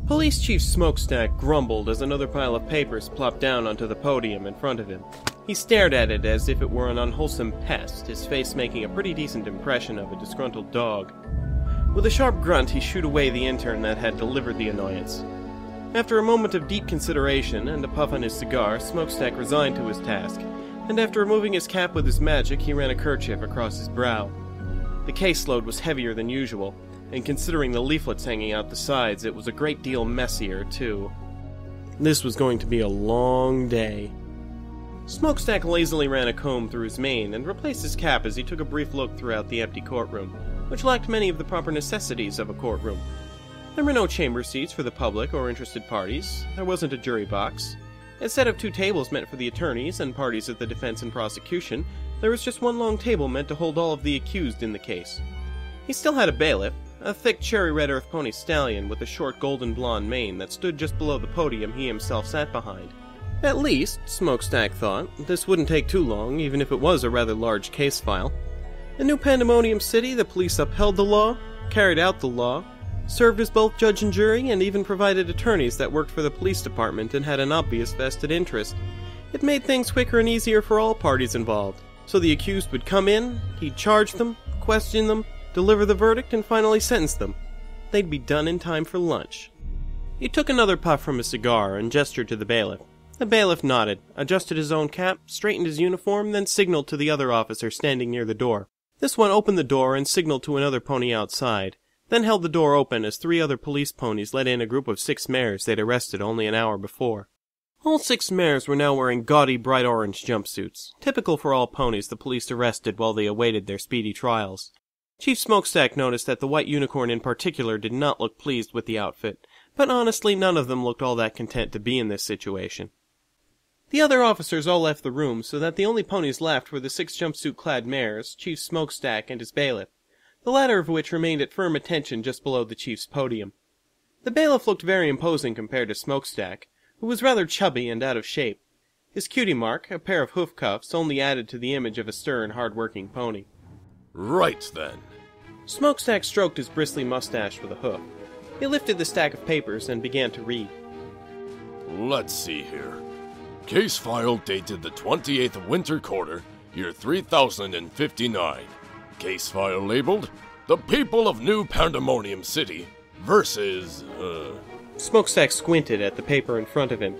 Police Chief Smokestack grumbled as another pile of papers plopped down onto the podium in front of him. He stared at it as if it were an unwholesome pest, his face making a pretty decent impression of a disgruntled dog. With a sharp grunt, he shooed away the intern that had delivered the annoyance. After a moment of deep consideration and a puff on his cigar, Smokestack resigned to his task, and after removing his cap with his magic, he ran a kerchief across his brow. The caseload was heavier than usual, and considering the leaflets hanging out the sides, it was a great deal messier, too. This was going to be a long day. Smokestack lazily ran a comb through his mane and replaced his cap as he took a brief look throughout the empty courtroom, which lacked many of the proper necessities of a courtroom. There were no chamber seats for the public or interested parties, there wasn't a jury box. Instead of two tables meant for the attorneys and parties of the defense and prosecution, there was just one long table meant to hold all of the accused in the case. He still had a bailiff, a thick cherry-red earth pony stallion with a short golden blonde mane that stood just below the podium he himself sat behind. At least, Smokestack thought, this wouldn't take too long, even if it was a rather large case file. In New Pandemonium City, the police upheld the law, carried out the law, served as both judge and jury, and even provided attorneys that worked for the police department and had an obvious vested interest. It made things quicker and easier for all parties involved. So the accused would come in, he'd charge them, question them, deliver the verdict, and finally sentence them. They'd be done in time for lunch. He took another puff from his cigar and gestured to the bailiff. The bailiff nodded, adjusted his own cap, straightened his uniform, then signaled to the other officer standing near the door. This one opened the door and signaled to another pony outside, then held the door open as 3 other police ponies let in a group of 6 mares they'd arrested only an hour before. All 6 mares were now wearing gaudy bright orange jumpsuits, typical for all ponies the police arrested while they awaited their speedy trials. Chief Smokestack noticed that the white unicorn in particular did not look pleased with the outfit, but honestly none of them looked all that content to be in this situation. The other officers all left the room so that the only ponies left were the 6 jumpsuit-clad mares, Chief Smokestack and his bailiff, the latter of which remained at firm attention just below the chief's podium. The bailiff looked very imposing compared to Smokestack, who was rather chubby and out of shape. His cutie mark, a pair of hoof cuffs, only added to the image of a stern, hard-working pony. Right then. Smokestack stroked his bristly mustache with a hoof. He lifted the stack of papers and began to read. Let's see here. Case file dated the 28th of Winter Quarter, year 3059. Case file labeled, The People of New Pandemonium City versus, Smokestack squinted at the paper in front of him.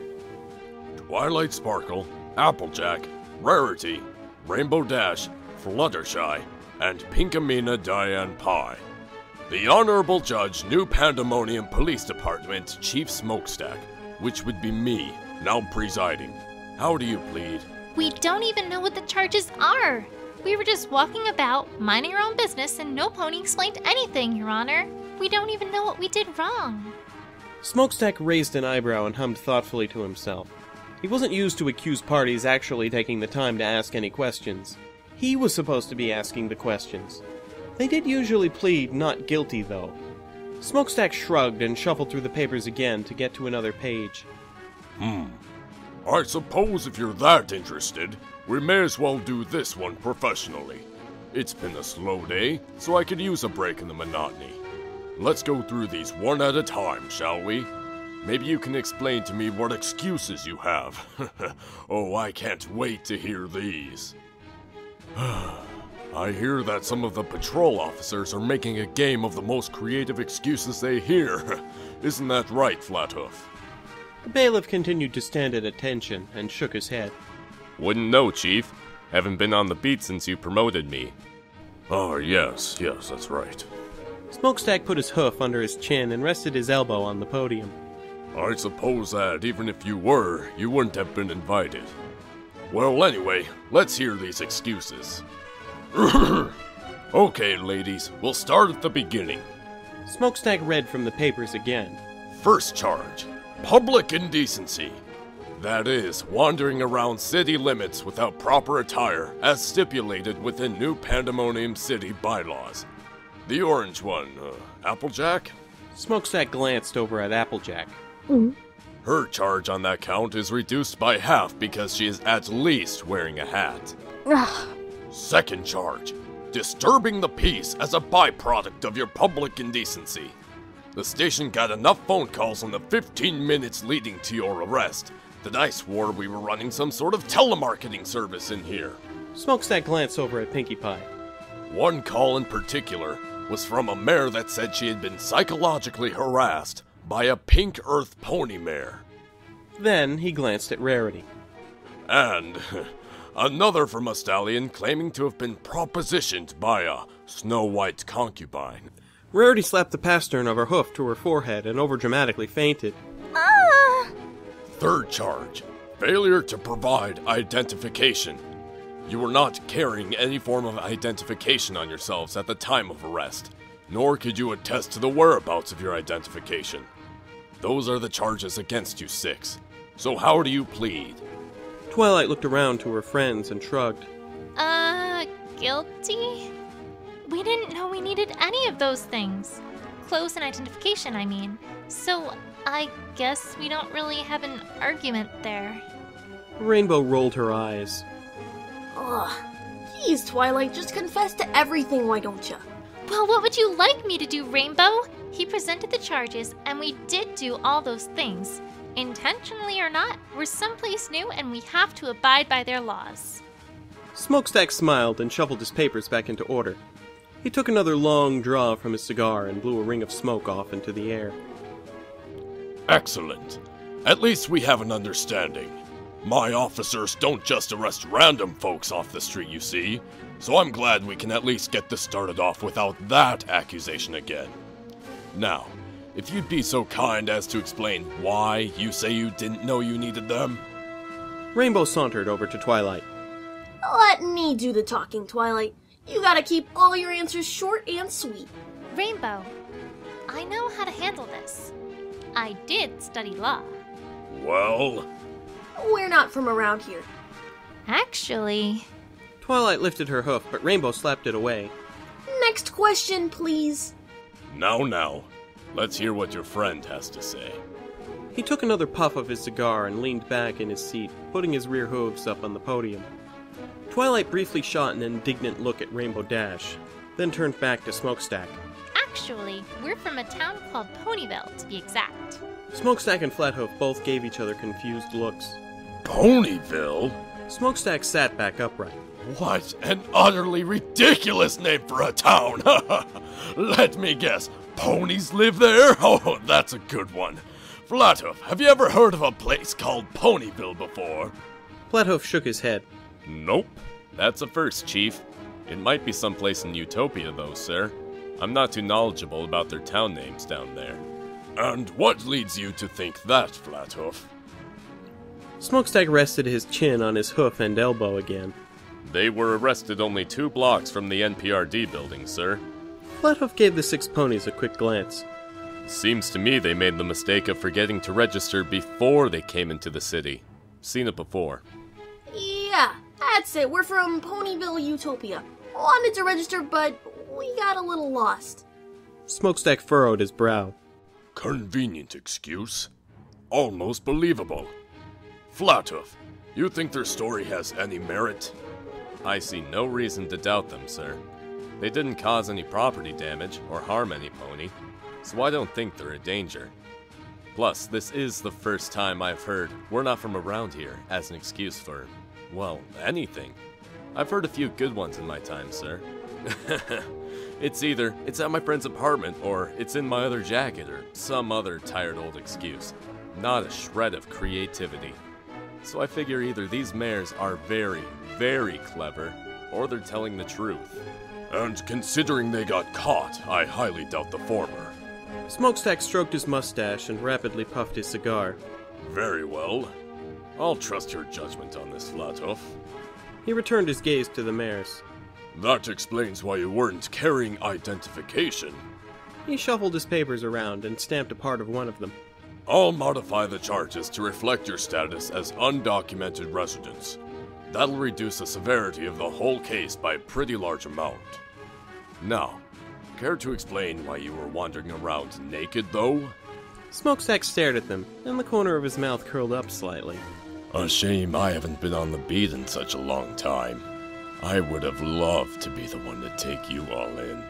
Twilight Sparkle, Applejack, Rarity, Rainbow Dash, Fluttershy, and Pinkamina Diane Pie. The Honorable Judge, New Pandemonium Police Department, Chief Smokestack, which would be me, now presiding. How do you plead? We don't even know what the charges are. We were just walking about, minding our own business, and no pony explained anything, Your Honor. We don't even know what we did wrong. Smokestack raised an eyebrow and hummed thoughtfully to himself. He wasn't used to accused parties actually taking the time to ask any questions. He was supposed to be asking the questions. They did usually plead not guilty, though. Smokestack shrugged and shuffled through the papers again to get to another page. I suppose if you're that interested, we may as well do this one professionally. It's been a slow day, so I could use a break in the monotony. Let's go through these one at a time, shall we? Maybe you can explain to me what excuses you have. Oh, I can't wait to hear these. I hear that some of the patrol officers are making a game of the most creative excuses they hear. Isn't that right, Flathoof? The bailiff continued to stand at attention and shook his head. Wouldn't know, Chief. Haven't been on the beat since you promoted me. Oh, yes, that's right. Smokestack put his hoof under his chin and rested his elbow on the podium. I suppose that even if you were, you wouldn't have been invited. Well, anyway, let's hear these excuses. Okay, ladies, we'll start at the beginning. Smokestack read from the papers again. First charge, public indecency. That is, wandering around city limits without proper attire, as stipulated within New Pandemonium City bylaws. The orange one, Applejack? Smokestack glanced over at Applejack. Her charge on that count is reduced by half because she is at least wearing a hat. Second charge, disturbing the peace as a byproduct of your public indecency. The station got enough phone calls in the 15 minutes leading to your arrest that I swore we were running some sort of telemarketing service in here. Smokestack glanced over at Pinkie Pie. One call in particular was from a mare that said she had been psychologically harassed by a pink earth pony mare. Then he glanced at Rarity. And another from a stallion claiming to have been propositioned by a snow-white concubine. Rarity slapped the pastern of her hoof to her forehead and overdramatically fainted. Third charge, failure to provide identification. You were not carrying any form of identification on yourselves at the time of arrest, nor could you attest to the whereabouts of your identification. Those are the charges against you 6. So how do you plead? Twilight looked around to her friends and shrugged. Guilty? We didn't know we needed any of those things. Clothes and identification, I mean. So, I guess we don't really have an argument there. Rainbow rolled her eyes. Ugh. Geez, Twilight, just confess to everything, why don't ya? Well, what would you like me to do, Rainbow? He presented the charges, and we did do all those things. Intentionally or not, we're someplace new and we have to abide by their laws. Smokestack smiled and shuffled his papers back into order. He took another long draw from his cigar and blew a ring of smoke off into the air. Excellent. At least we have an understanding. My officers don't just arrest random folks off the street, you see, so I'm glad we can at least get this started off without that accusation again. Now, if you'd be so kind as to explain why you say you didn't know you needed them. Rainbow sauntered over to Twilight. Let me do the talking, Twilight. You gotta keep all your answers short and sweet. Rainbow, I know how to handle this. I did study law. Well? We're not from around here. Actually... Twilight lifted her hoof, but Rainbow slapped it away. Next question, please. Now. Let's hear what your friend has to say. He took another puff of his cigar and leaned back in his seat, putting his rear hooves up on the podium. Twilight briefly shot an indignant look at Rainbow Dash, then turned back to Smokestack. Actually, we're from a town called Ponyville, to be exact. Smokestack and Flathoof both gave each other confused looks. Ponyville? Smokestack sat back upright. What an utterly ridiculous name for a town! Let me guess, ponies live there? Oh, that's a good one. Flathoof, have you ever heard of a place called Ponyville before? Flathoof shook his head. Nope. That's a first, Chief. It might be someplace in Utopia, though, sir. I'm not too knowledgeable about their town names down there. And what leads you to think that, Flathoof? Smokestack rested his chin on his hoof and elbow again. They were arrested only 2 blocks from the NPRD building, sir. Flathoof gave the 6 ponies a quick glance. Seems to me they made the mistake of forgetting to register before they came into the city. Seen it before. Yeah, that's it. We're from Ponyville, Utopia. Wanted to register, but we got a little lost. Smokestack furrowed his brow. Convenient excuse. Almost believable. Flathoof, you think their story has any merit? I see no reason to doubt them, sir. They didn't cause any property damage or harm any pony, so I don't think they're a danger. Plus, this is the first time I've heard "we're not from around here" as an excuse for, well, anything. I've heard a few good ones in my time, sir. It's either "it's at my friend's apartment" or "it's in my other jacket" or some other tired old excuse. Not a shred of creativity. So I figure either these mares are very, very clever, or they're telling the truth. And considering they got caught, I highly doubt the former. Smokestack stroked his mustache and rapidly puffed his cigar. Very well. I'll trust your judgment on this, Flathoof. He returned his gaze to the mares. That explains why you weren't carrying identification. He shuffled his papers around and stamped a part of one of them. I'll modify the charges to reflect your status as undocumented residents. That'll reduce the severity of the whole case by a pretty large amount. Now, care to explain why you were wandering around naked, though? Smokestack stared at them, and the corner of his mouth curled up slightly. A shame I haven't been on the beat in such a long time. I would have loved to be the one to take you all in.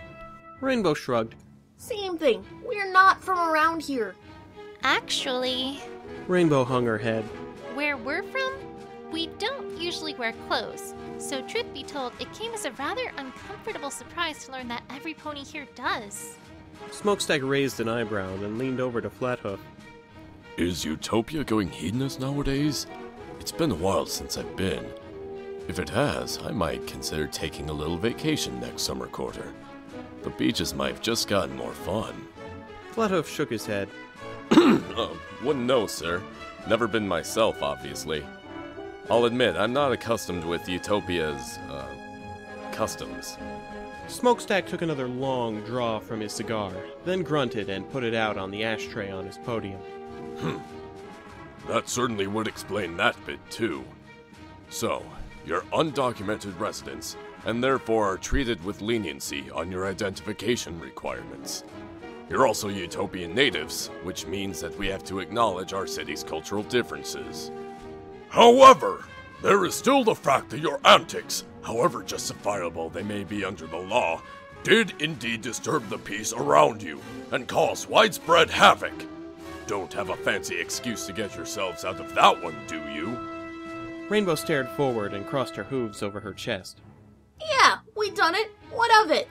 Rainbow shrugged. Same thing. We're not from around here. Actually, Rainbow hung her head. where we're from, we don't usually wear clothes. So truth be told, it came as a rather uncomfortable surprise to learn that every pony here does. Smokestack raised an eyebrow, then leaned over to Flathoof. Is Utopia going hedonist nowadays? It's been a while since I've been. If it has, I might consider taking a little vacation next summer quarter. The beaches might have just gotten more fun. Flathoof shook his head. Wouldn't know, sir. Never been myself, obviously. I'll admit, I'm not accustomed with Utopia's, customs. Smokestack took another long draw from his cigar, then grunted and put it out on the ashtray on his podium. That certainly would explain that bit, too. So, you're undocumented residents, and therefore are treated with leniency on your identification requirements. You're also Utopian natives, which means that we have to acknowledge our city's cultural differences. However, there is still the fact that your antics, however justifiable they may be under the law, did indeed disturb the peace around you and cause widespread havoc. Don't have a fancy excuse to get yourselves out of that one, do you? Rainbow stared forward and crossed her hooves over her chest. Yeah, we done it. What of it?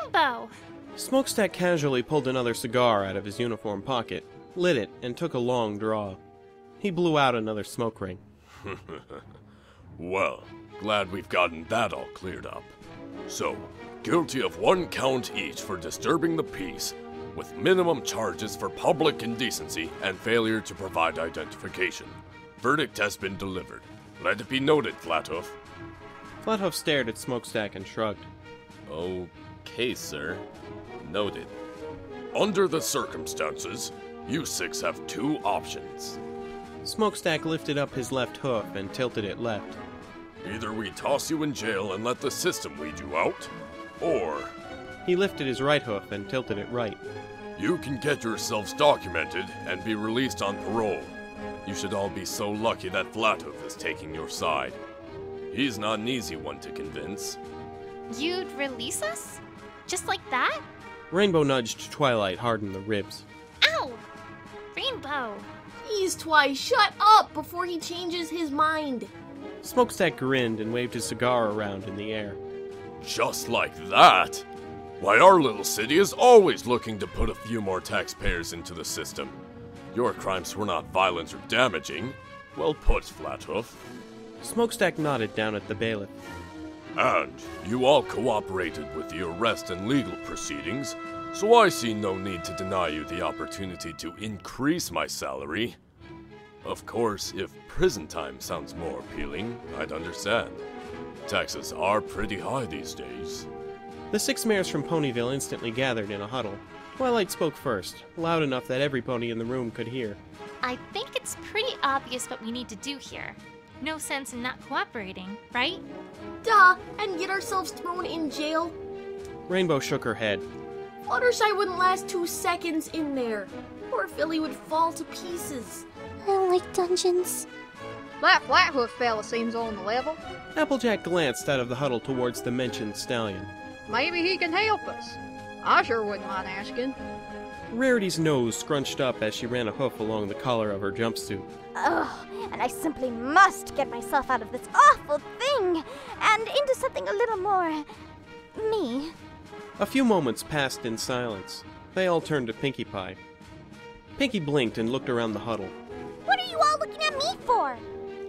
Rainbow! Smokestack casually pulled another cigar out of his uniform pocket, lit it, and took a long draw. He blew out another smoke ring. Well, glad we've gotten that all cleared up. So, guilty of 1 count each for disturbing the peace, with minimum charges for public indecency and failure to provide identification. Verdict has been delivered. Let it be noted, Flathoof. Flathoof stared at Smokestack and shrugged. Okay, sir. Noted. Under the circumstances, you 6 have 2 options. Smokestack lifted up his left hoof and tilted it left. Either we toss you in jail and let the system weed you out, or He lifted his right hoof and tilted it right. you can get yourselves documented and be released on parole. You should all be so lucky that Flathoof is taking your side. He's not an easy one to convince. You'd release us? Just like that? Rainbow nudged Twilight hard in the ribs. Ow! Rainbow! Please, Twi, shut up before he changes his mind. Smokestack grinned and waved his cigar around in the air. Just like that? Why, our little city is always looking to put a few more taxpayers into the system. Your crimes were not violent or damaging. Well put, Flathoof. Smokestack nodded down at the bailiff. And you all cooperated with the arrest and legal proceedings, so I see no need to deny you the opportunity to increase my salary. Of course, if prison time sounds more appealing, I'd understand. Taxes are pretty high these days. The 6 mayors from Ponyville instantly gathered in a huddle. Twilight spoke first, loud enough that every pony in the room could hear. I think it's pretty obvious what we need to do here. No sense in not cooperating, right? Duh, and get ourselves thrown in jail? Rainbow shook her head. Fluttershy wouldn't last 2 seconds in there. Poor Philly would fall to pieces. I don't like dungeons. That Flathoof fella seems on the level. Applejack glanced out of the huddle towards the mentioned stallion. Maybe he can help us. I sure wouldn't mind asking. Rarity's nose scrunched up as she ran a hoof along the collar of her jumpsuit. Ugh, and I simply must get myself out of this awful thing and into something a little more me. A few moments passed in silence. They all turned to Pinkie Pie. Pinkie blinked and looked around the huddle. What are you all looking at me for?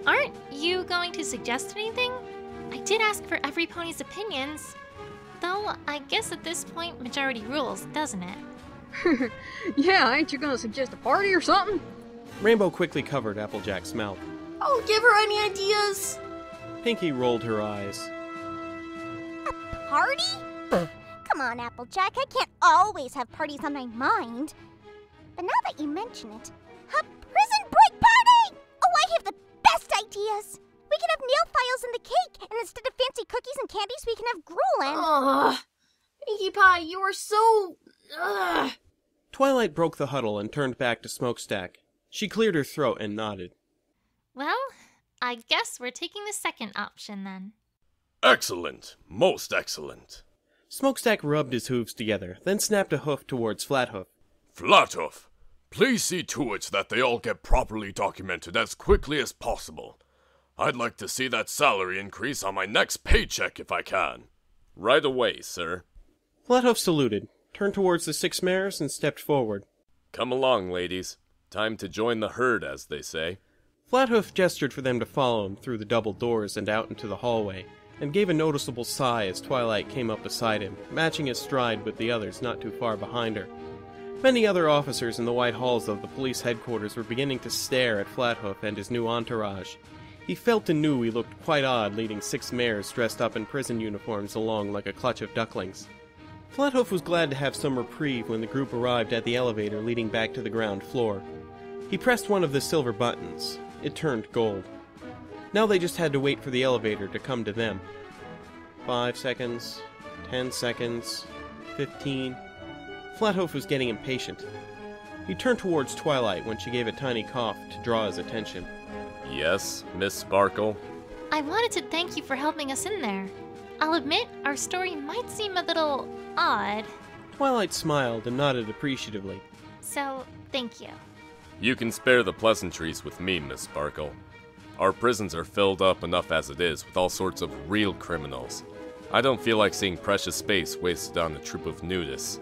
Aren't you going to suggest anything? I did ask for every pony's opinions. Though, I guess at this point, majority rules, doesn't it? Yeah, ain't you gonna suggest a party or something? Rainbow quickly covered Applejack's mouth. Oh, give her any ideas? Pinkie rolled her eyes. Party? Come on, Applejack, I can't always have parties on my mind. But now that you mention it, a prison break party! Oh, I have the best ideas! We can have nail files in the cake, and instead of fancy cookies and candies, we can have gruel and... Ugh. Pinkie Pie, you are so... Ugh. Twilight broke the huddle and turned back to Smokestack. She cleared her throat and nodded. Well, I guess we're taking the second option then. Excellent. Most excellent. Smokestack rubbed his hooves together, then snapped a hoof towards Flathoof. Flathoof, please see to it that they all get properly documented as quickly as possible. I'd like to see that salary increase on my next paycheck if I can. Right away, sir. Flathoof saluted, turned towards the 6 mares, and stepped forward. Come along, ladies. Time to join the herd, as they say. Flathoof gestured for them to follow him through the double doors and out into the hallway, and gave a noticeable sigh as Twilight came up beside him, matching his stride with the others not too far behind her. Many other officers in the white halls of the police headquarters were beginning to stare at Flathoof and his new entourage. He felt and knew he looked quite odd leading 6 mares dressed up in prison uniforms along like a clutch of ducklings. Flathoof was glad to have some reprieve when the group arrived at the elevator leading back to the ground floor. He pressed one of the silver buttons. It turned gold. Now they just had to wait for the elevator to come to them. 5 seconds, 10 seconds, 15... Flathoof was getting impatient. He turned towards Twilight when she gave a tiny cough to draw his attention. Yes, Miss Sparkle? I wanted to thank you for helping us in there. I'll admit, our story might seem a little odd. Twilight smiled and nodded appreciatively. So, thank you. You can spare the pleasantries with me, Miss Sparkle. Our prisons are filled up enough as it is with all sorts of real criminals. I don't feel like seeing precious space wasted on a troop of nudists.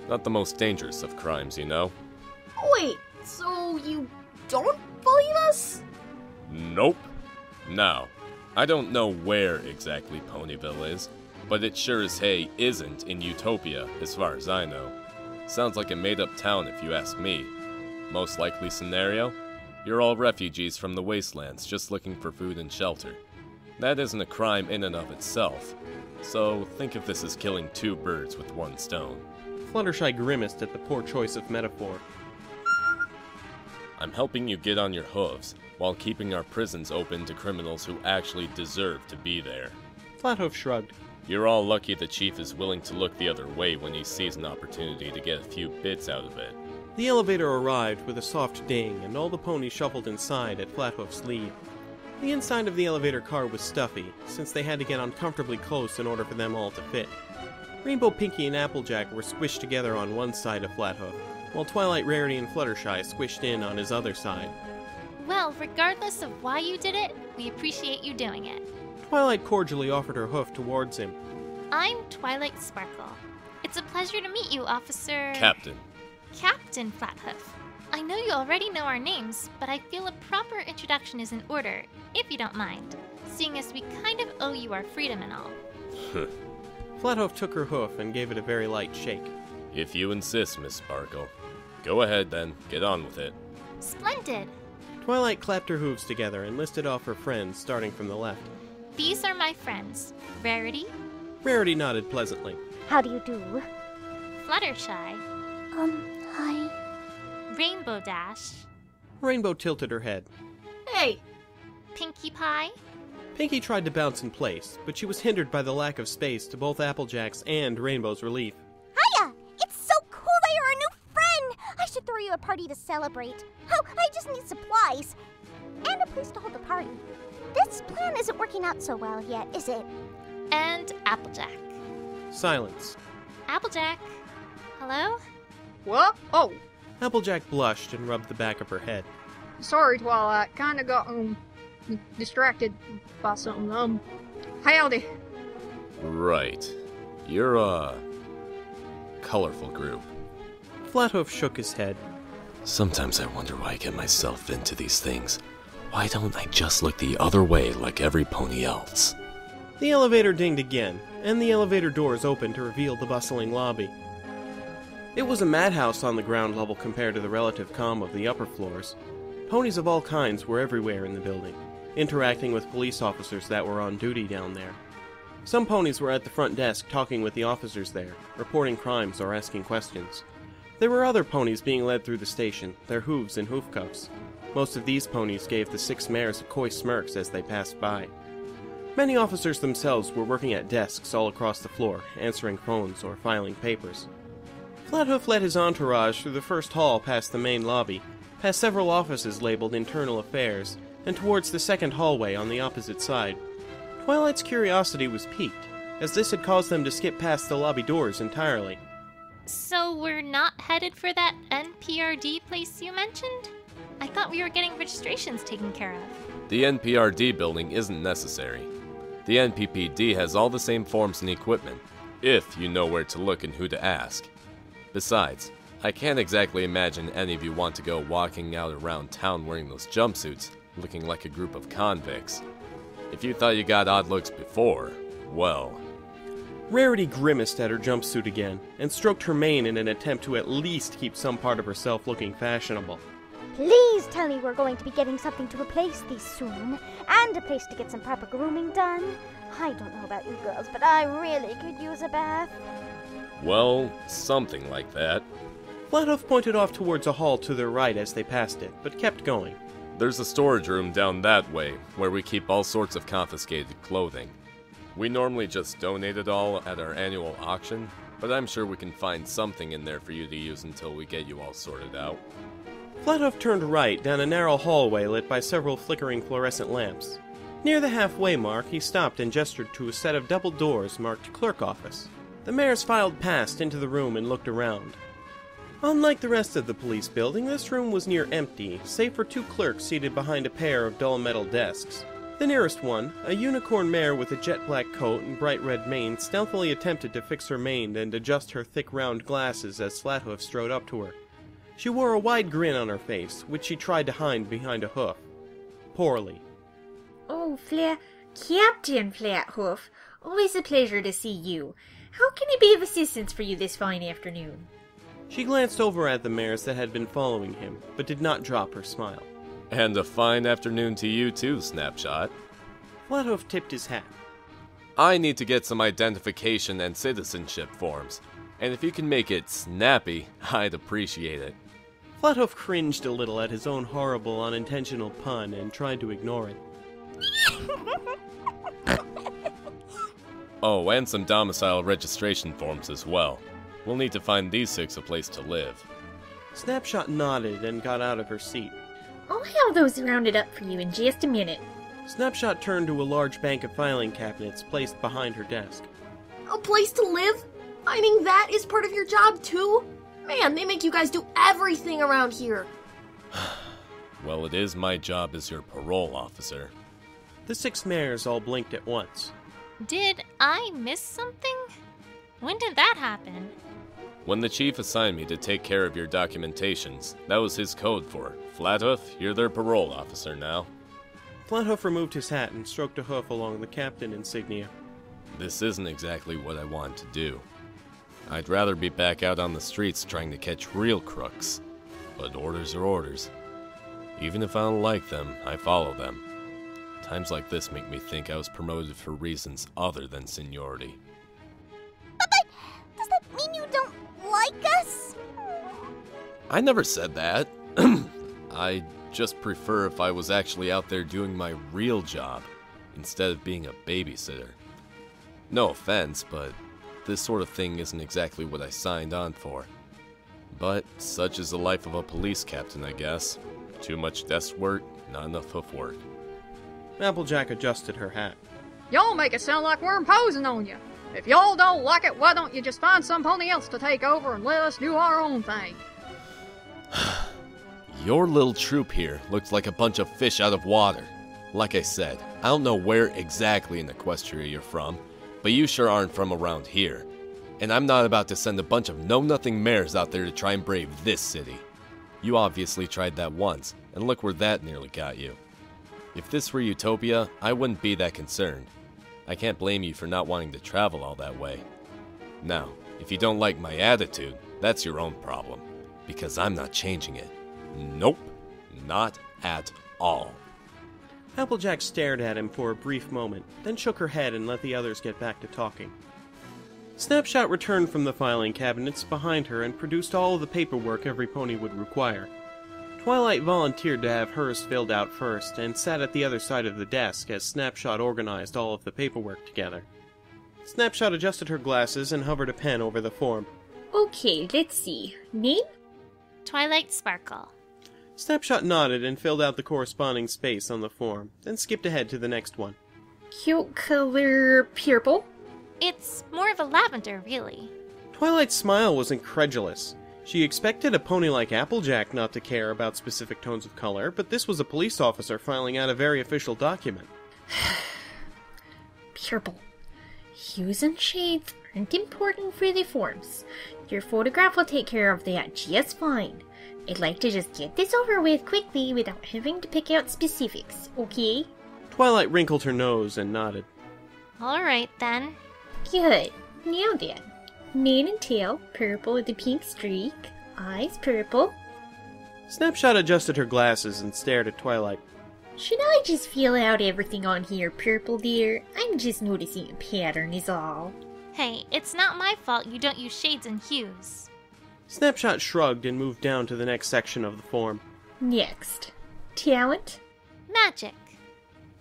Not the most dangerous of crimes, you know? Wait, so you don't believe us? Nope. Now, I don't know where exactly Ponyville is, but it sure as hay isn't in Utopia, as far as I know. Sounds like a made-up town if you ask me. Most likely scenario? You're all refugees from the wastelands just looking for food and shelter. That isn't a crime in and of itself, so think of this as killing 2 birds with 1 stone. Fluttershy grimaced at the poor choice of metaphor. I'm helping you get on your hooves, while keeping our prisons open to criminals who actually deserve to be there. Flathoof shrugged. You're all lucky the chief is willing to look the other way when he sees an opportunity to get a few bits out of it. The elevator arrived with a soft ding, and all the ponies shuffled inside at Flathoof's lead. The inside of the elevator car was stuffy, since they had to get uncomfortably close in order for them all to fit. Rainbow, Pinkie, and Applejack were squished together on one side of Flathoof, while Twilight, Rarity, and Fluttershy squished in on his other side. Well, regardless of why you did it, we appreciate you doing it. Twilight cordially offered her hoof towards him. I'm Twilight Sparkle. It's a pleasure to meet you, Officer... Captain Flathoof. I know you already know our names, but I feel a proper introduction is in order, if you don't mind, seeing as we kind of owe you our freedom and all. Flathoof took her hoof and gave it a very light shake. If you insist, Miss Sparkle. Go ahead then, get on with it. Splendid! Twilight clapped her hooves together and listed off her friends, starting from the left. These are my friends. Rarity. Rarity nodded pleasantly. How do you do? Fluttershy. Hi. Rainbow Dash. Rainbow tilted her head. Hey, Pinkie Pie. Pinkie tried to bounce in place, but she was hindered by the lack of space to both Applejack's and Rainbow's relief. Hiya! It's so cool that you're a new friend! I should throw you a party to celebrate. Oh, I just need supplies. And a place to hold the party. This plan isn't working out so well yet, is it? And Applejack. Silence. Applejack. Hello? What? Oh, Applejack blushed and rubbed the back of her head. sorry, Twilight. Kinda got, distracted by something. Howdy. Right. You're a colorful group. Flathoof shook his head. Sometimes I wonder why I get myself into these things. Why don't I just look the other way like every pony else? The elevator dinged again, and the elevator doors opened to reveal the bustling lobby. It was a madhouse on the ground level compared to the relative calm of the upper floors. Ponies of all kinds were everywhere in the building, interacting with police officers that were on duty down there. Some ponies were at the front desk talking with the officers there, reporting crimes or asking questions. There were other ponies being led through the station, their hooves in hoof cuffs. Most of these ponies gave the 6 mares coy smirks as they passed by. Many officers themselves were working at desks all across the floor, answering phones or filing papers. Flathoof led his entourage through the first hall past the main lobby, past several offices labeled Internal Affairs, and towards the second hallway on the opposite side. Twilight's curiosity was piqued. as this had caused them to skip past the lobby doors entirely. So we're not headed for that NPRD place you mentioned? I thought we were getting registrations taken care of. The NPRD building isn't necessary. The NPPD has all the same forms and equipment, if you know where to look and who to ask. Besides, I can't exactly imagine any of you want to go walking out around town wearing those jumpsuits, looking like a group of convicts. If you thought you got odd looks before, well... Rarity grimaced at her jumpsuit again, and stroked her mane in an attempt to at least keep some part of herself looking fashionable. Please tell me we're going to be getting something to replace these soon, and a place to get some proper grooming done. I don't know about you girls, but I really could use a bath. Well, something like that. Flathoof pointed off towards a hall to their right as they passed it, but kept going. There's a storage room down that way, where we keep all sorts of confiscated clothing. We normally just donate it all at our annual auction, but I'm sure we can find something in there for you to use until we get you all sorted out. Flathoof turned right down a narrow hallway lit by several flickering fluorescent lamps. Near the halfway mark, he stopped and gestured to a set of double doors marked Clerk Office. The mares filed past into the room and looked around. Unlike the rest of the police building, this room was near empty, save for two clerks seated behind a pair of dull metal desks. The nearest one, a unicorn mare with a jet black coat and bright red mane, stealthily attempted to fix her mane and adjust her thick round glasses as Flathoof strode up to her. She wore a wide grin on her face, which she tried to hide behind a hoof. Poorly. Oh, Captain Flathoof, always a pleasure to see you. How can I be of assistance for you this fine afternoon? She glanced over at the mares that had been following him, but did not drop her smile. And a fine afternoon to you too, Snapshot. Flathoof tipped his hat. I need to get some identification and citizenship forms, and if you can make it snappy, I'd appreciate it. Flathoof cringed a little at his own horrible, unintentional pun and tried to ignore it. Oh, and some domicile registration forms as well. We'll need to find these 6 a place to live. Snapshot nodded and got out of her seat. I'll have those rounded up for you in just a minute. Snapshot turned to a large bank of filing cabinets placed behind her desk. A place to live? Finding that is part of your job too? Man, they make you guys do everything around here. Well, it is my job as your parole officer. The 6 mares all blinked at once. Did I miss something? When did that happen? When the chief assigned me to take care of your documentations, that was his code for Flathoof, you're their parole officer now. Flathoof removed his hat and stroked a hoof along the captain insignia. This isn't exactly what I want to do. I'd rather be back out on the streets trying to catch real crooks. But orders are orders. Even if I don't like them, I follow them. Times like this make me think I was promoted for reasons other than seniority. But does that mean you don't like us? I never said that. I just prefer if I was actually out there doing my real job, instead of being a babysitter. No offense, but this sort of thing isn't exactly what I signed on for. But such is the life of a police captain, I guess. Too much desk work, not enough hoof work. Applejack adjusted her hat. Y'all make it sound like we're imposing on you. If y'all don't like it, why don't you just find some pony else to take over and let us do our own thing? Your little troop here looks like a bunch of fish out of water. Like I said, I don't know where exactly in Equestria you're from, but you sure aren't from around here. And I'm not about to send a bunch of know-nothing mares out there to try and brave this city. You obviously tried that once, and look where that nearly got you. If this were Utopia, I wouldn't be that concerned. I can't blame you for not wanting to travel all that way. Now, if you don't like my attitude, that's your own problem, because I'm not changing it. Nope, not at all. Applejack stared at him for a brief moment, then shook her head and let the others get back to talking. Snapshot returned from the filing cabinets behind her and produced all of the paperwork every pony would require. Twilight volunteered to have hers filled out first, and sat at the other side of the desk as Snapshot organized all of the paperwork together. Snapshot adjusted her glasses and hovered a pen over the form. Okay, let's see. Name? Twilight Sparkle. Snapshot nodded and filled out the corresponding space on the form, then skipped ahead to the next one. Cute color purple. It's more of a lavender, really. Twilight's smile was incredulous. She expected a pony like Applejack not to care about specific tones of color, but this was a police officer filing out a very official document. Purple. Hues and shades aren't important for the forms. Your photograph will take care of that just fine. I'd like to just get this over with quickly without having to pick out specifics, okay? Twilight wrinkled her nose and nodded. Alright then. Good. Now then. Mane and tail, purple with a pink streak. Eyes, purple. Snapshot adjusted her glasses and stared at Twilight. Should I just feel out everything on here purple, dear? I'm just noticing a pattern is all. Hey, it's not my fault you don't use shades and hues. Snapshot shrugged and moved down to the next section of the form. Next. Talent? Magic.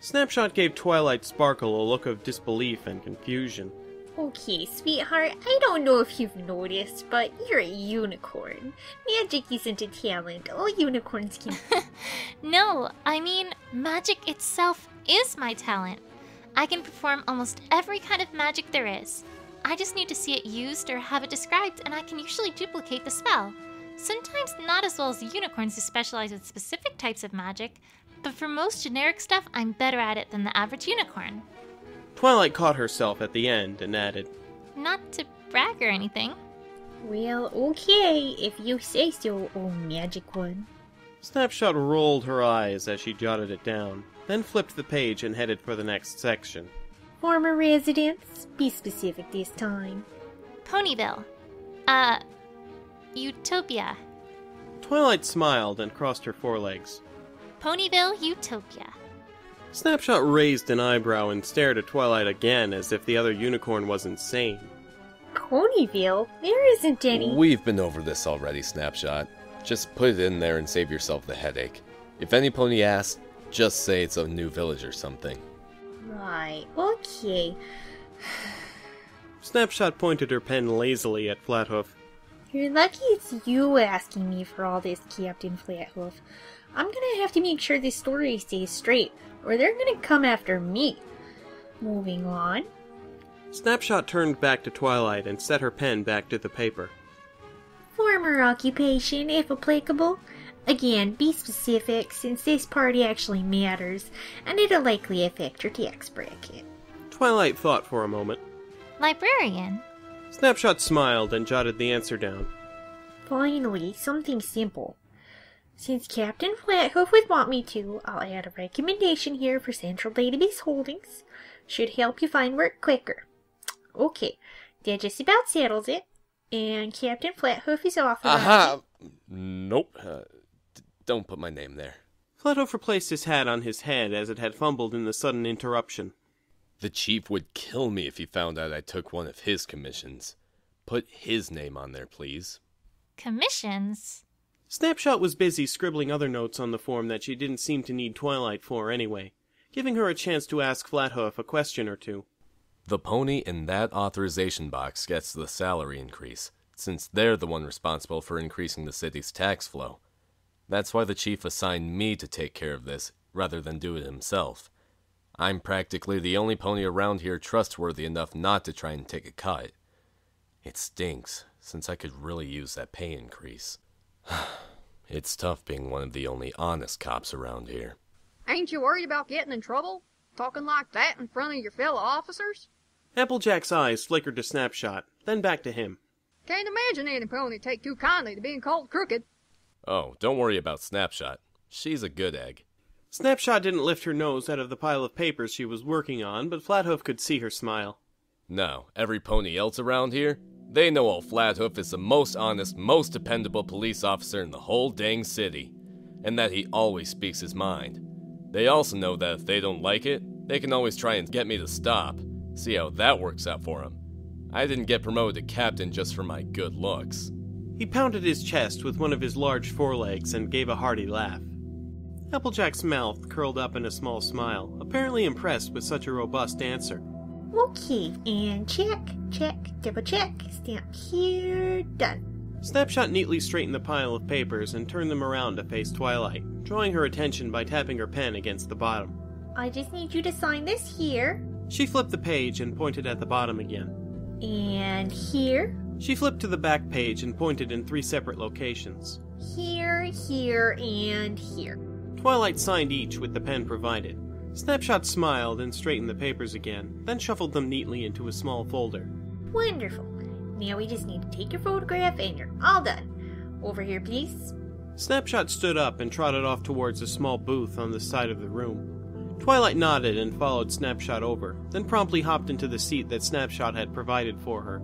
Snapshot gave Twilight Sparkle a look of disbelief and confusion. Okay, sweetheart, I don't know if you've noticed, but you're a unicorn. Magic isn't a talent. All unicorns can... No, I mean, magic itself is my talent. I can perform almost every kind of magic there is. I just need to see it used or have it described, and I can usually duplicate the spell. Sometimes not as well as the unicorns who specialize with specific types of magic, but for most generic stuff, I'm better at it than the average unicorn. Twilight caught herself at the end and added, Not to brag or anything. Well, okay, if you say so, oh magic one. Snapshot rolled her eyes as she jotted it down, then flipped the page and headed for the next section. Former residence? Be specific this time. Ponyville. Utopia. Twilight smiled and crossed her forelegs. Ponyville, Utopia. Snapshot raised an eyebrow and stared at Twilight again as if the other unicorn was insane. Ponyville? There isn't any. We've been over this already, Snapshot. Just put it in there and save yourself the headache. If any pony asks, just say it's a new village or something. Right, okay. Snapshot pointed her pen lazily at Flathoof. You're lucky it's you asking me for all this, Captain Flathoof. I'm gonna have to make sure this story stays straight, or they're gonna come after me. Moving on. Snapshot turned back to Twilight and set her pen back to the paper. Former occupation, if applicable. Again, be specific, since this party actually matters, and it'll likely affect your tax bracket. Twilight thought for a moment. Librarian. Snapshot smiled and jotted the answer down. Finally, something simple. Since Captain Flathoof would want me to, I'll add a recommendation here for Central Database Holdings. Should help you find work quicker. Okay, that just about settles it. And Captain Flathoof is authorized... Aha! Nope. Don't put my name there. Flathoof replaced his hat on his head as it had fumbled in the sudden interruption. The chief would kill me if he found out I took one of his commissions. Put his name on there, please. Commissions? Snapshot was busy scribbling other notes on the form that she didn't seem to need Twilight for anyway, giving her a chance to ask Flathoof a question or two. The pony in that authorization box gets the salary increase, since they're the one responsible for increasing the city's tax flow. That's why the chief assigned me to take care of this, rather than do it himself. I'm practically the only pony around here trustworthy enough not to try and take a cut. It stinks, since I could really use that pay increase. It's tough being one of the only honest cops around here. Ain't you worried about getting in trouble? Talking like that in front of your fellow officers? Applejack's eyes flickered to Snapshot, then back to him. Can't imagine any pony take too kindly to being called crooked. Oh, don't worry about Snapshot. She's a good egg. Snapshot didn't lift her nose out of the pile of papers she was working on, but Flathoof could see her smile. No, every pony else around here, they know old Flathoof is the most honest, most dependable police officer in the whole dang city, and that he always speaks his mind. They also know that if they don't like it, they can always try and get me to stop. See how that works out for them. I didn't get promoted to captain just for my good looks. He pounded his chest with one of his large forelegs and gave a hearty laugh. Applejack's mouth curled up in a small smile, apparently impressed with such a robust answer. Okay, and check, double check, stamp here, done. Snapshot neatly straightened the pile of papers and turned them around to face Twilight, drawing her attention by tapping her pen against the bottom. I just need you to sign this here, She flipped the page and pointed at the bottom again. And here? She flipped to the back page and pointed in 3 separate locations. Here, here, and here. Twilight signed each with the pen provided. Snapshot smiled and straightened the papers again, then shuffled them neatly into a small folder. Wonderful. Now we just need to take your photograph and you're all done. Over here, please. Snapshot stood up and trotted off towards a small booth on the side of the room. Twilight nodded and followed Snapshot over, then promptly hopped into the seat that Snapshot had provided for her.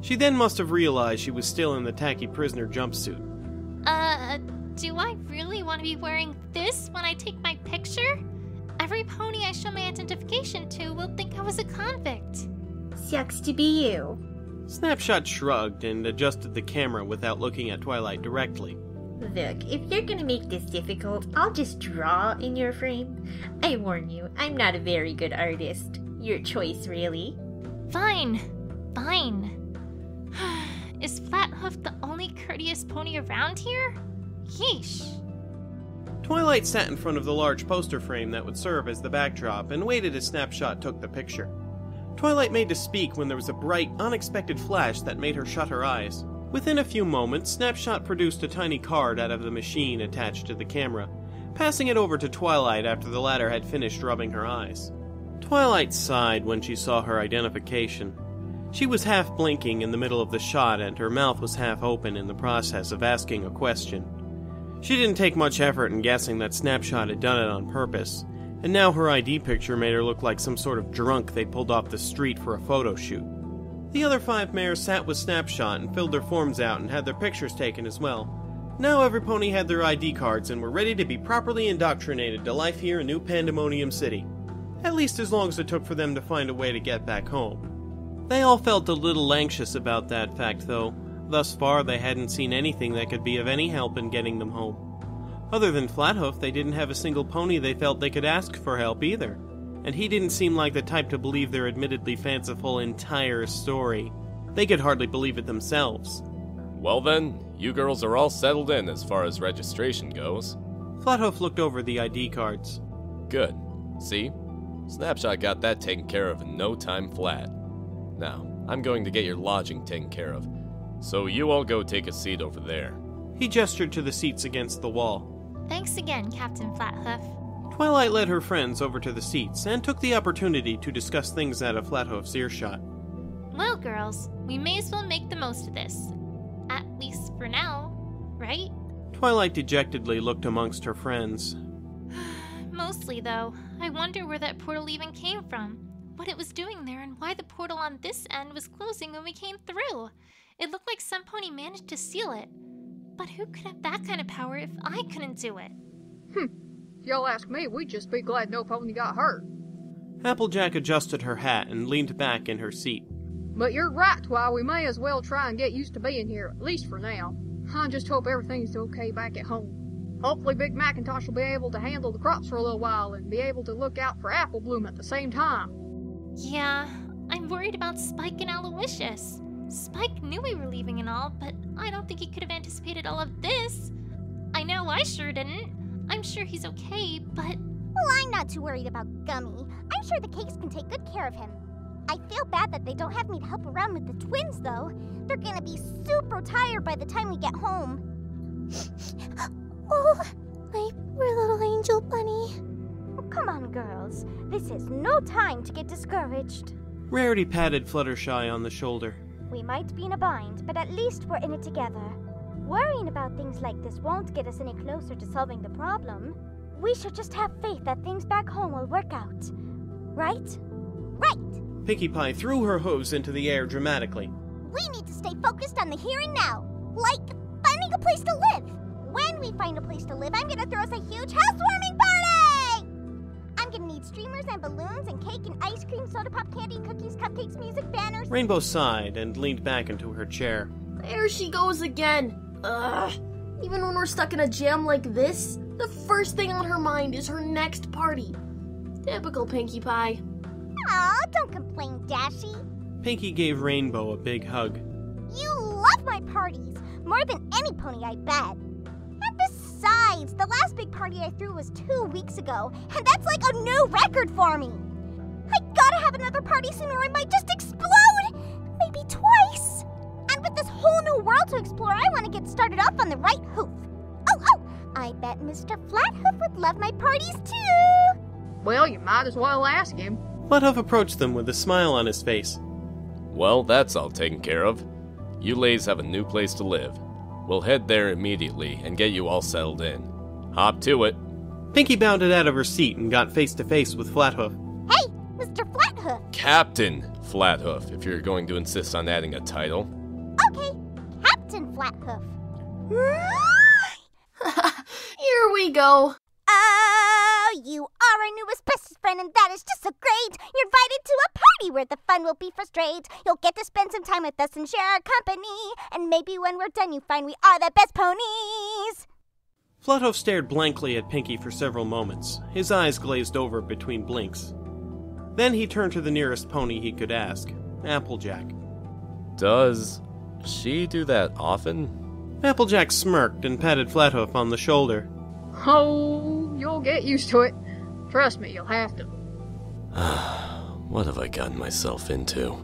She then must have realized she was still in the tacky prisoner jumpsuit. Do I really want to be wearing this when I take my picture? Every pony I show my identification to will think I was a convict. Sucks to be you. Snapshot shrugged and adjusted the camera without looking at Twilight directly. Look, if you're gonna make this difficult, I'll just draw in your frame. I warn you, I'm not a very good artist. Your choice, really. Fine. Is Flathoof the only courteous pony around here? Yeesh. Twilight sat in front of the large poster frame that would serve as the backdrop and waited as Snapshot took the picture. Twilight made to speak when there was a bright, unexpected flash that made her shut her eyes. Within a few moments, Snapshot produced a tiny card out of the machine attached to the camera, passing it over to Twilight after the latter had finished rubbing her eyes. Twilight sighed when she saw her identification. She was half blinking in the middle of the shot and her mouth was half open in the process of asking a question. She didn't take much effort in guessing that Snapshot had done it on purpose, and now her ID picture made her look like some sort of drunk they pulled off the street for a photo shoot. The other 5 mares sat with Snapshot and filled their forms out and had their pictures taken as well. Now every pony had their ID cards and were ready to be properly indoctrinated to life here in New Pandemonium City. At least as long as it took for them to find a way to get back home. They all felt a little anxious about that fact, though. Thus far, they hadn't seen anything that could be of any help in getting them home. Other than Flathoof, they didn't have a single pony they felt they could ask for help either. And he didn't seem like the type to believe their admittedly fanciful entire story. They could hardly believe it themselves. Well then, you girls are all settled in as far as registration goes. Flathoof looked over the ID cards. Good. See? Snapshot got that taken care of in no time flat. Now, I'm going to get your lodging taken care of. So you all go take a seat over there. He gestured to the seats against the wall. Thanks again, Captain Flathoof. Twilight led her friends over to the seats and took the opportunity to discuss things out of Flathoof's earshot. Well, girls, we may as well make the most of this. At least for now, right? Twilight dejectedly looked amongst her friends. Mostly, though. I wonder where that portal even came from, what it was doing there, and why the portal on this end was closing when we came through. It looked like some pony managed to seal it. But who could have that kind of power if I couldn't do it? If y'all ask me, we'd just be glad no pony got hurt. Applejack adjusted her hat and leaned back in her seat. But you're right, Twi, we may as well try and get used to being here, at least for now. I just hope everything's okay back at home. Hopefully Big Macintosh will be able to handle the crops for a little while and be able to look out for Apple Bloom at the same time. Yeah, I'm worried about Spike and Aloysius. Spike knew we were leaving and all, but I don't think he could have anticipated all of this. I know I sure didn't. I'm sure he's okay, but... Well, I'm not too worried about Gummy. I'm sure the cakes can take good care of him. I feel bad that they don't have me to help around with the twins, though. They're gonna be super tired by the time we get home. Oh, my poor little angel bunny. Oh, come on, girls. This is no time to get discouraged. Rarity patted Fluttershy on the shoulder. We might be in a bind, but at least we're in it together. Worrying about things like this won't get us any closer to solving the problem. We should just have faith that things back home will work out. Right? Right! Pinkie Pie threw her hooves into the air dramatically. We need to stay focused on the here and now. Like, finding a place to live. When we find a place to live, I'm gonna throw us a huge housewarming party! I'm gonna need streamers and balloons and cake and ice cream, soda pop, candy, cookies, cupcakes, music, banners. Rainbow sighed and leaned back into her chair. There she goes again. Ugh. Even when we're stuck in a jam like this, the first thing on her mind is her next party. Typical Pinkie Pie. Aw, don't complain, Dashie. Pinkie gave Rainbow a big hug. You love my parties, more than any pony, I bet. And besides, the last big party I threw was 2 weeks ago, and that's like a new record for me. I gotta have have another party soon or I might just explode! Maybe twice! And with this whole new world to explore, I want to get started off on the right hoof. Oh! I bet Mr. Flathoof would love my parties too! Well, you might as well ask him. Flathoof approached them with a smile on his face. Well, that's all taken care of. You lays have a new place to live. We'll head there immediately and get you all settled in. Hop to it. Pinkie bounded out of her seat and got face to face with Flathoof. Hey, Mr. Flathoof! Captain Flathoof, if you're going to insist on adding a title. Okay, Captain Flathoof. Here we go. Oh, you are our newest bestest friend, and that is just so great. You're invited to a party where the fun will be for straight. You'll get to spend some time with us and share our company. And maybe when we're done, you find we are the best ponies. Flathoof stared blankly at Pinkie for several moments, his eyes glazed over between blinks. Then he turned to the nearest pony he could ask, Applejack. Does she do that often? Applejack smirked and patted Flathoof on the shoulder. Oh, you'll get used to it. Trust me, you'll have to. What have I gotten myself into?